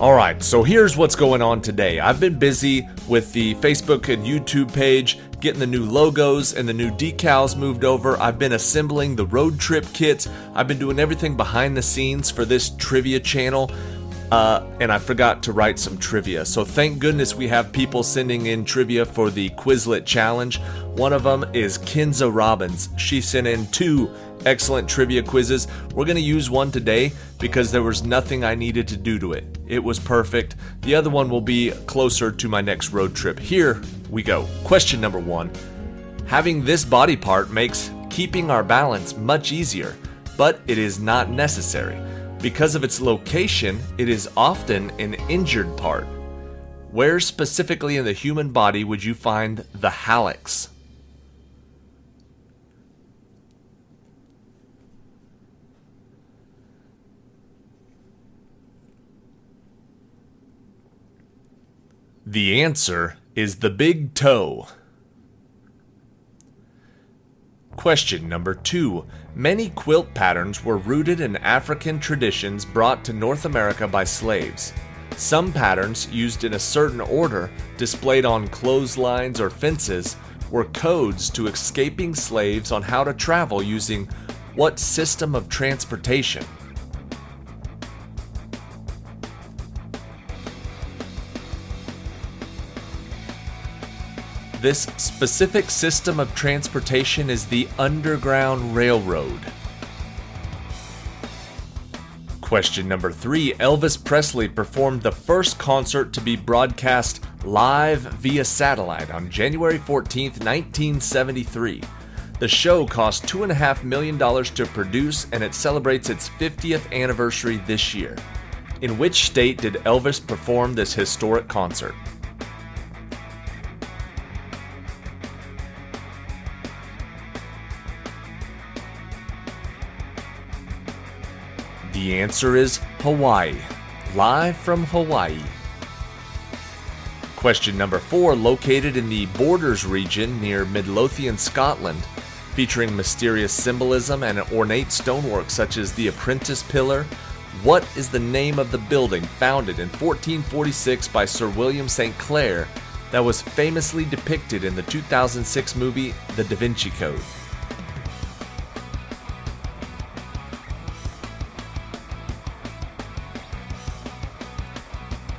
Alright, so here's what's going on today. I've been busy with the Facebook and YouTube page, getting the new logos and the new decals moved over. I've been assembling the road trip kits. I've been doing everything behind the scenes for this trivia channel. And I forgot to write some trivia. So thank goodness we have people sending in trivia for the Quizlet challenge. One of them is Kinza Robbins. She sent in 2 excellent trivia quizzes. We're going to use one today because there was nothing I needed to do to it. It was perfect. The other one will be closer to my next road trip. Here we go. Question number 1. Having this body part makes keeping our balance much easier, but it is not necessary. Because of its location, it is often an injured part. Where specifically in the human body would you find the hallux? The answer is the big toe. Question number 2. Many quilt patterns were rooted in African traditions brought to North America by slaves. Some patterns, used in a certain order, displayed on clotheslines or fences, were codes to escaping slaves on how to travel using what system of transportation? This specific system of transportation is the Underground Railroad. Question number 3. Elvis Presley performed the first concert to be broadcast live via satellite on January 14, 1973. The show cost $2.5 million to produce, and it celebrates its 50th anniversary this year. In which state did Elvis perform this historic concert? The answer is Hawaii. Live from Hawaii. Question number 4. Located in the Borders region near Midlothian, Scotland, featuring mysterious symbolism and ornate stonework such as the Apprentice Pillar, what is the name of the building founded in 1446 by Sir William St. Clair that was famously depicted in the 2006 movie The Da Vinci Code?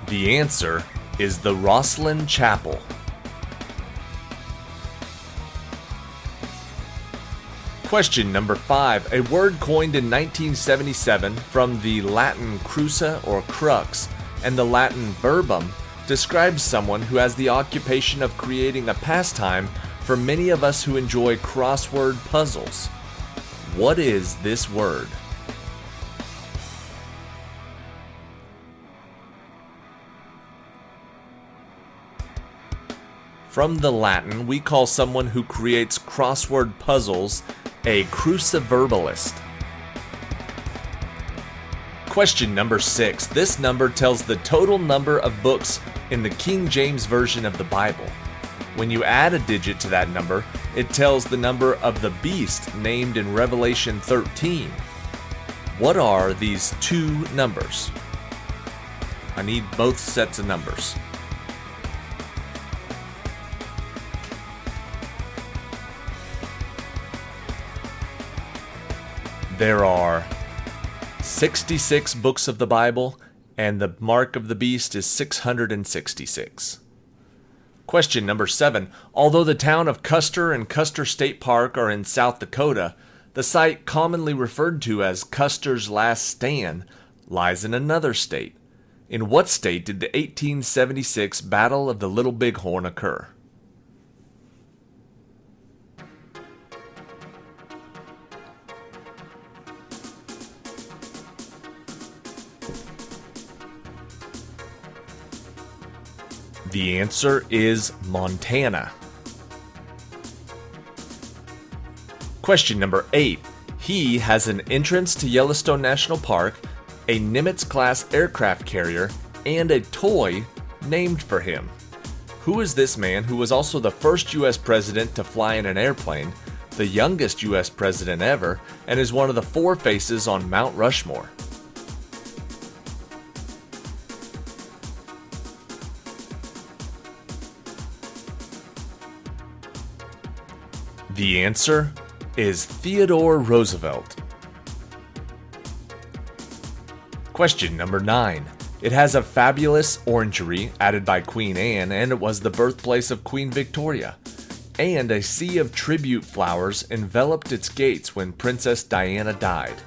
The answer is the Rosslyn Chapel. Question number 5. A word coined in 1977 from the Latin cruca or crux and the Latin verbum describes someone who has the occupation of creating a pastime for many of us who enjoy crossword puzzles. What is this word? From the Latin, we call someone who creates crossword puzzles a cruciverbalist. Question number 6. This number tells the total number of books in the King James Version of the Bible. When you add a digit to that number, it tells the number of the beast named in Revelation 13. What are these 2 numbers? I need both sets of numbers. There are 66 books of the Bible, and the mark of the beast is 666. Question number 7. Although the town of Custer and Custer State Park are in South Dakota, the site commonly referred to as Custer's Last Stand lies in another state. In what state did the 1876 Battle of the Little Bighorn occur? The answer is Montana. Question number 8. He has an entrance to Yellowstone National Park, a Nimitz-class aircraft carrier, and a toy named for him. Who is this man who was also the first U.S. president to fly in an airplane, the youngest U.S. president ever, and is one of the 4 faces on Mount Rushmore? The answer is Theodore Roosevelt. Question number 9. It has a fabulous orangery added by Queen Anne, and it was the birthplace of Queen Victoria. And a sea of tribute flowers enveloped its gates when Princess Diana died.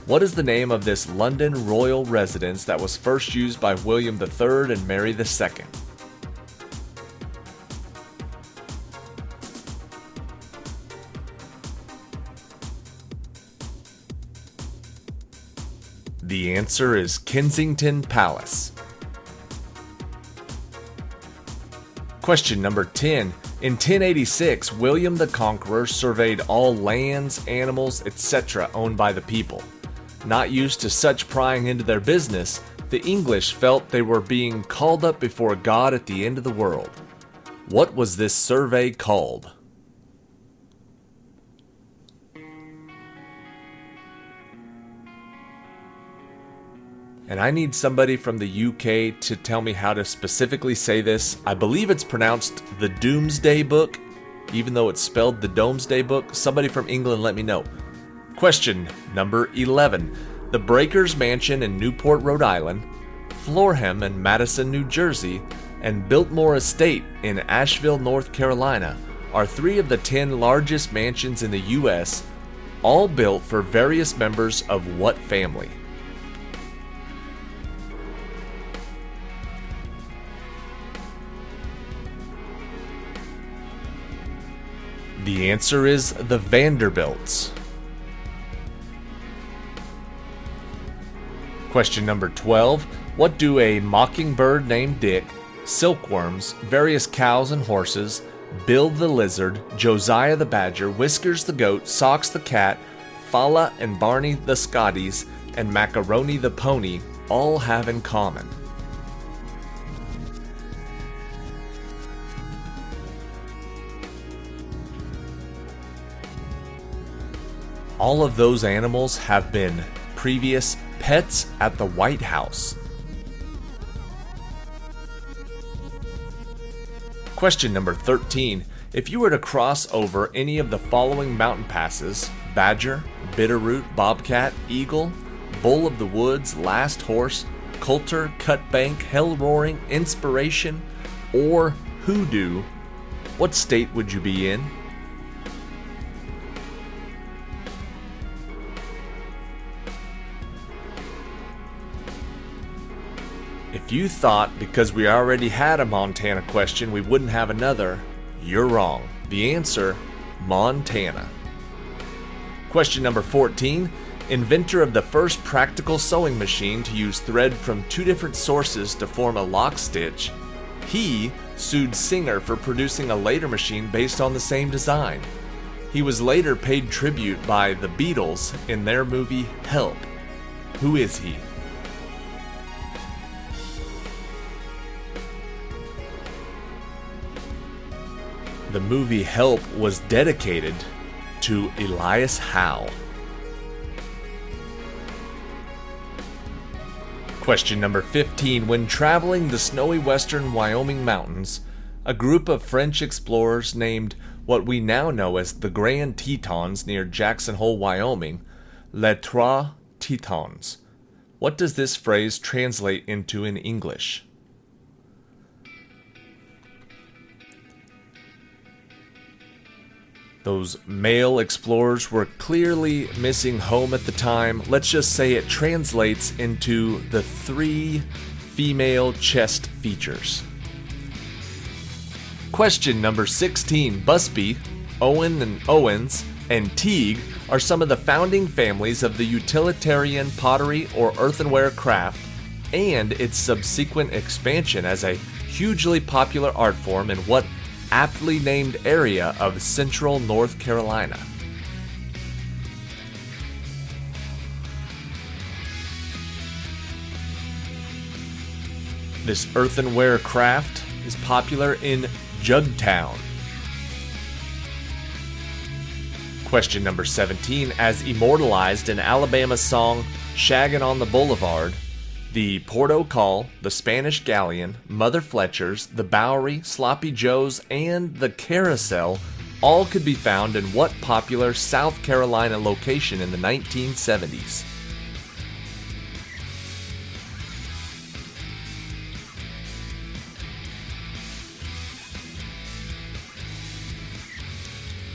What is the name of this London royal residence that was first used by William III and Mary II? The answer is Kensington Palace. Question number 10. In 1086, William the Conqueror surveyed all lands, animals, etc. owned by the people. Not used to such prying into their business, the English felt they were being called up before God at the end of the world. What was this survey called? And I need somebody from the UK to tell me how to specifically say this. I believe it's pronounced the Doomsday Book, even though it's spelled the Domesday Book. Somebody from England, let me know. Question number 11. The Breakers Mansion in Newport, Rhode Island, Florham in Madison, New Jersey, and Biltmore Estate in Asheville, North Carolina are 3 of the 10 largest mansions in the U.S., all built for various members of what family? The answer is the Vanderbilts. Question number 12. What do a mockingbird named Dick, silkworms, various cows and horses, Bill the lizard, Josiah the badger, Whiskers the goat, Socks the cat, Fala and Barney the Scotties, and Macaroni the pony all have in common? All of those animals have been previous pets at the White House. Question number 13. If you were to cross over any of the following mountain passes, Badger, Bitterroot, Bobcat, Eagle, Bull of the Woods, Last Horse, Coulter, Cutbank, Hell Roaring, Inspiration, or Hoodoo, what state would you be in? If you thought because we already had a Montana question we wouldn't have another, you're wrong. The answer, Montana. Question number 14. Inventor of the first practical sewing machine to use thread from 2 different sources to form a lock stitch, he sued Singer for producing a later machine based on the same design. He was later paid tribute by the Beatles in their movie Help. Who is he? The movie Help was dedicated to Elias Howe. Question number 15. When traveling the snowy western Wyoming mountains, a group of French explorers named what we now know as the Grand Tetons near Jackson Hole, Wyoming, Les Trois Tetons. What does this phrase translate into in English? Those male explorers were clearly missing home at the time. Let's just say it translates into the 3 female chest features. Question number 16. Busby, Owen and Owens, and Teague are some of the founding families of the utilitarian pottery or earthenware craft and its subsequent expansion as a hugely popular art form in what aptly named area of central North Carolina? This earthenware craft is popular in Jugtown. Question number 17. As immortalized in Alabama's song Shaggin' on the Boulevard, the Porto Call, the Spanish Galleon, Mother Fletcher's, the Bowery, Sloppy Joe's, and the Carousel all could be found in what popular South Carolina location in the 1970s?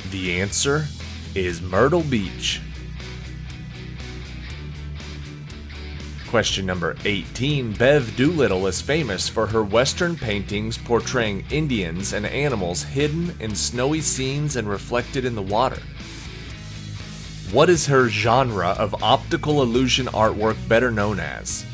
The answer is Myrtle Beach. Question number 18. Bev Doolittle is famous for her Western paintings portraying Indians and animals hidden in snowy scenes and reflected in the water. What is her genre of optical illusion artwork better known as?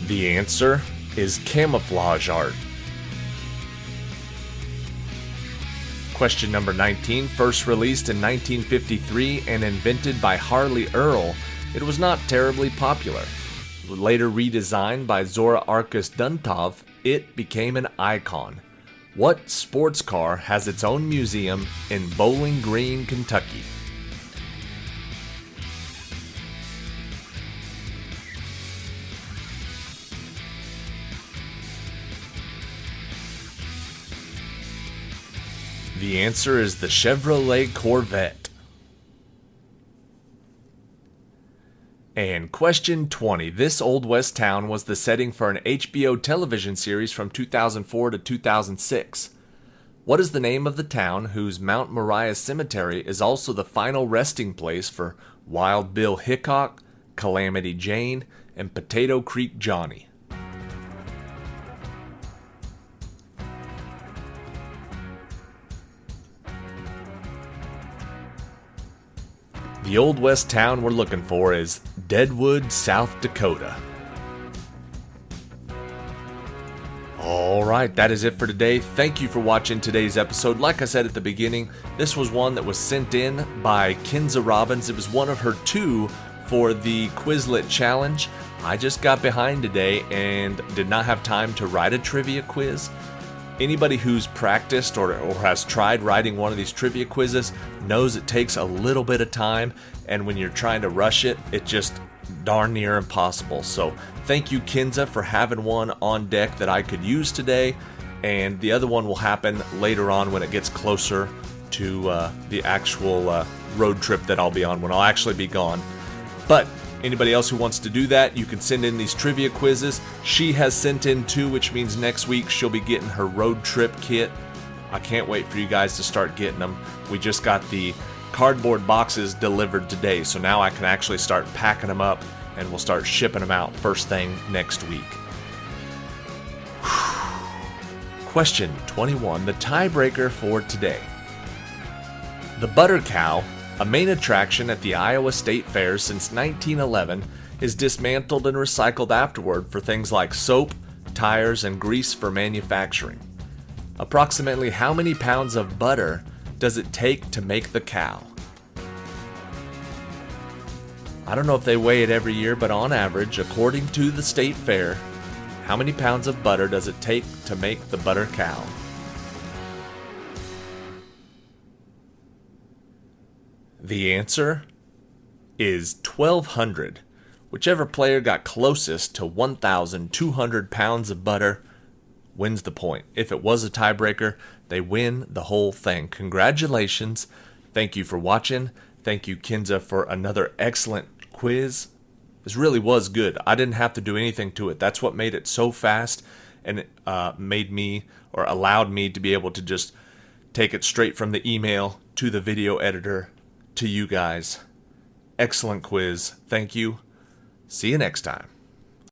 The answer is camouflage art. Question number 19. First released in 1953 and invented by Harley Earl, it was not terribly popular. Later redesigned by Zora Arkus Duntov, it became an icon. What sports car has its own museum in Bowling Green, Kentucky? The answer is the Chevrolet Corvette. And question 20. This Old West town was the setting for an HBO television series from 2004 to 2006. What is the name of the town whose Mount Moriah Cemetery is also the final resting place for Wild Bill Hickok, Calamity Jane, and Potato Creek Johnny? The Old West town we're looking for is Deadwood, South Dakota. Alright, that is it for today. Thank you for watching today's episode. Like I said at the beginning, this was one that was sent in by Kinza Robbins. It was one of her 2 for the Quizlet challenge. I just got behind today and did not have time to write a trivia quiz. Anybody who's practiced or has tried writing one of these trivia quizzes knows it takes a little bit of time, and when you're trying to rush it, it's just darn near impossible. So thank you, Kinza, for having one on deck that I could use today, and the other one will happen later on when it gets closer to the actual road trip that I'll be on, when I'll actually be gone. But anybody else who wants to do that, you can send in these trivia quizzes. She has sent in 2, which means next week she'll be getting her road trip kit. I can't wait for you guys to start getting them. We just got the cardboard boxes delivered today, so now I can actually start packing them up and we'll start shipping them out first thing next week. Question 21, the tiebreaker for today. The Butter Cow, a main attraction at the Iowa State Fair since 1911, is dismantled and recycled afterward for things like soap, tires, and grease for manufacturing. Approximately how many pounds of butter does it take to make the cow? I don't know if they weigh it every year, but on average, according to the State Fair, how many pounds of butter does it take to make the butter cow? The answer is 1,200. Whichever player got closest to 1,200 pounds of butter wins the point. If it was a tiebreaker, they win the whole thing. Congratulations. Thank you for watching. Thank you, Kinza, for another excellent quiz. This really was good. I didn't have to do anything to it. That's what made it so fast, and it made me, or allowed me, to be able to just take it straight from the email to the video editor to you guys. Excellent quiz. Thank you. See you next time.